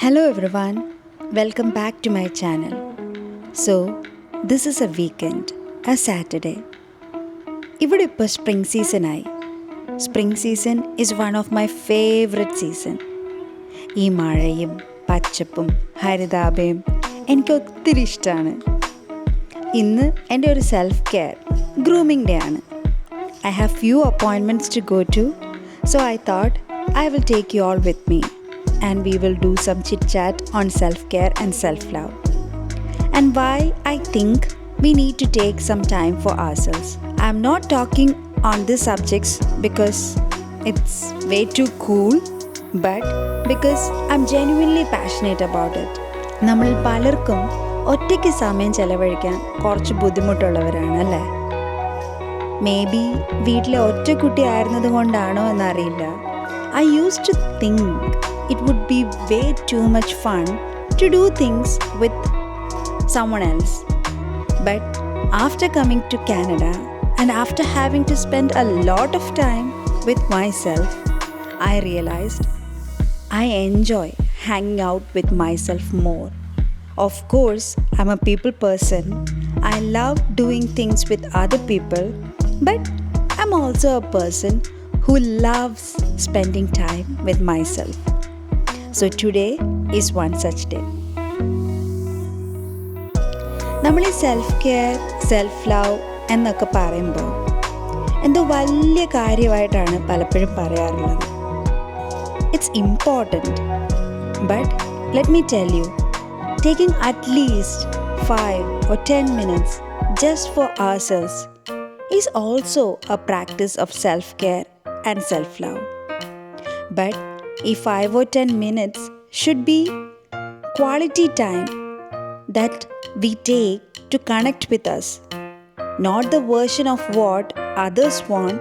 Hello everyone, welcome back to my channel. So, this is a weekend, a Saturday. ഇവിടെ ഇപ്പോൾ spring സീസണായി. Spring season is one of my favourite season. ഈ മഴയും പച്ചപ്പും ഹരിതാഭയും എനിക്ക് ഒത്തിരി ഇഷ്ടമാണ്. ഇന്ന് എൻ്റെ ഒരു സെൽഫ് കെയർ ഗ്രൂമിംഗ് ഡേ ആണ്. I have few appointments to go to, so I thought I will take you all with me and we will do some chit chat on self-care and self-love and why I think we need to take some time for ourselves. I'm not talking on these subjects because it's way too cool, but because I'm genuinely passionate about it. നമ്മൾ പലർക്കും ഒറ്റയ്ക്ക് സമയം ചെലവഴിക്കാൻ കുറച്ച് ബുദ്ധിമുട്ടുള്ളവരാണ് അല്ലേ? May be വീട്ടിലെ ഒറ്റ കുട്ടി ആയിരുന്നത് കൊണ്ടാണോ എന്നറിയില്ല. I used to think it would be way too much fun to do things with someone else. But after coming to Canada and after having to spend a lot of time with myself, I realized I enjoy hanging out with myself more. Of course, I'm a people person. I love doing things with other people, but I'm also a person who loves spending time with myself. So today is one such day. നമ്മൾ ഈ self care, self love എന്നൊക്കെ പറയുമ്പോൾ എന്തോ വലിയ കാര്യമായിട്ടാണ് പലപ്പോഴും പറയാറുള്ളത്. It's important, but let me tell you, taking at least 5 or 10 minutes just for ourselves is also a practice of self-care and self-love. But if 5 or 10 minutes should be quality time that we take to connect with us, not the version of what others want,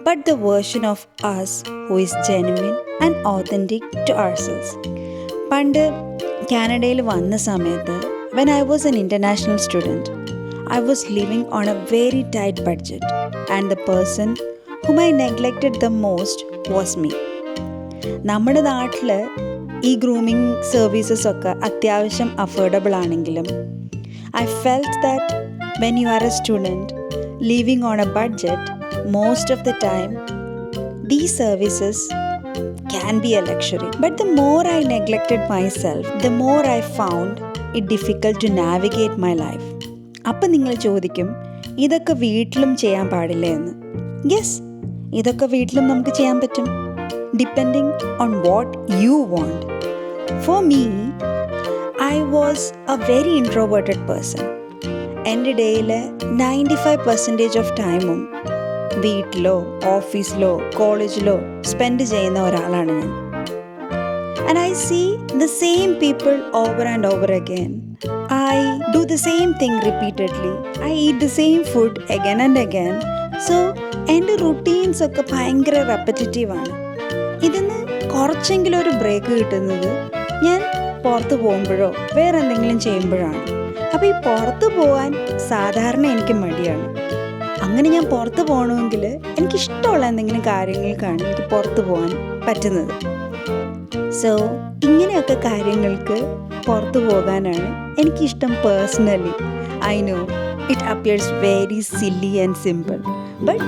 but the version of us who is genuine and authentic to ourselves. പണ്ട് കാനഡയിൽ വന്ന സമയത്ത് when I was an international student, I was living on a very tight budget and the person whom I neglected the most was me. നമ്മുടെ നാട്ടിൽ ഈ grooming services ഒക്കെ അത്യാവശ്യം affordable ആണെങ്കിലും I felt that when you are a student living on a budget, most of the time these services can be a luxury. But the more I neglected myself, the more I found it difficult to navigate my life. അപ്പം നിങ്ങൾ ചോദിക്കും, ഇതൊക്കെ വീട്ടിലും ചെയ്യാൻ പാടില്ലേ എന്ന്. Yes, ഇതൊക്കെ വീട്ടിലും നമുക്ക് ചെയ്യാൻ പറ്റും, depending on what you want. For me, I was A very introverted person. എൻ്റെ ഡേയിൽ 95% ഓഫ് ടൈമും വീട്ടിലോ ഓഫീസിലോ കോളേജിലോ സ്പെൻഡ് ചെയ്യുന്ന ഒരാളാണ് ഞാൻ. And I see the same people over and over again. I do the same thing repeatedly. I eat the same food again and again. So, എൻ്റെ routines ഒക്കെ ഭയങ്കര റെപ്പറ്റേറ്റീവാണ്. ഇതിന്ന് കുറച്ചെങ്കിലും ഒരു ബ്രേക്ക് കിട്ടുന്നത് ഞാൻ പുറത്ത് പോകുമ്പോഴോ വേറെ എന്തെങ്കിലും ചെയ്യുമ്പോഴാണ്. അപ്പോൾ ഈ പുറത്ത് പോകാൻ സാധാരണ എനിക്ക് മടിയാണ്. അങ്ങനെ ഞാൻ പുറത്ത് പോകണമെങ്കിൽ എനിക്കിഷ്ടമുള്ള എന്തെങ്കിലും കാര്യങ്ങൾക്കാണ് എനിക്ക് പുറത്ത് പോകാൻ പറ്റുന്നത്. സോ ഇങ്ങനെയൊക്കെ കാര്യങ്ങൾക്ക് പുറത്തു പോകാനാണ് എനിക്കിഷ്ടം personally. I know it appears very silly and simple, but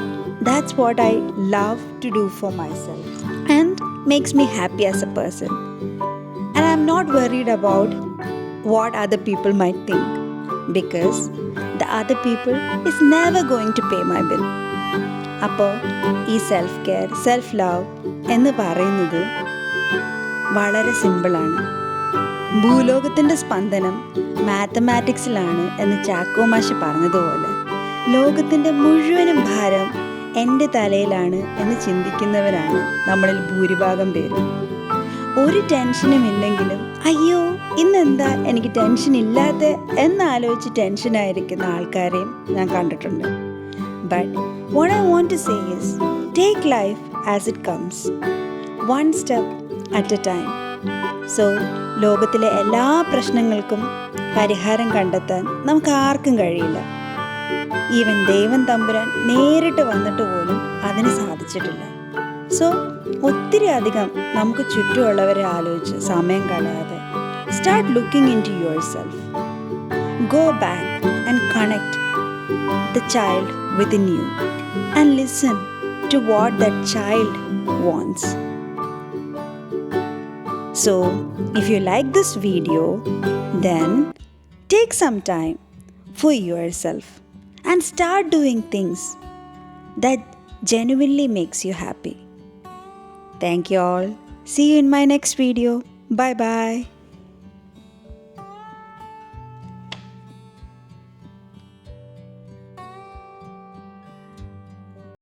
that's what I love to do for myself and makes me happy as a person. And I am not worried about what other people might think, because the other people is never going to pay my bill. അപ്പോൾ ഈ self care, self love എന്ന് പറയുന്നത് വളരെ സിമ്പിളാണ്. ഭൂലോകത്തിൻ്റെ സ്പന്ദനം മാത്തമാറ്റിക്സിലാണ് എന്ന് ചാക്കോ മാഷ് പറഞ്ഞതുപോലെ ലോകത്തിൻ്റെ മുഴുവനും ഭാരം എൻ്റെ തലയിലാണ് എന്ന് ചിന്തിക്കുന്നവരാണ് നമ്മളിൽ ഭൂരിഭാഗം പേരും. ഒരു ടെൻഷനും ഇല്ലെങ്കിലും അയ്യോ ഇന്നെന്താ എനിക്ക് ടെൻഷൻ ഇല്ലാത്ത എന്നാലോചിച്ച് ടെൻഷനായിരിക്കുന്ന ആൾക്കാരെയും ഞാൻ കണ്ടിട്ടുണ്ട്. But what I want to say is take life as it comes, one step at a time. So ലോകത്തിലെ എല്ലാ പ്രശ്നങ്ങൾക്കും പരിഹാരം കണ്ടെത്താൻ നമുക്ക് ആർക്കും കഴിയില്ല. ഈവൻ ദൈവം തമ്പുരാൻ നേരിട്ട് വന്നിട്ട് പോലും അതിന് സാധിച്ചിട്ടില്ല. സോ ഒത്തിരി അധികം നമുക്ക് ചുറ്റുമുള്ളവരെ ആലോചിച്ച് സമയം കളയാതെ start looking into yourself. Go back and connect the child within you and listen to what that child wants. So, if you like this video, then take some time for yourself and start doing things that genuinely makes you happy. Thank you all. See you in my next video. Bye bye.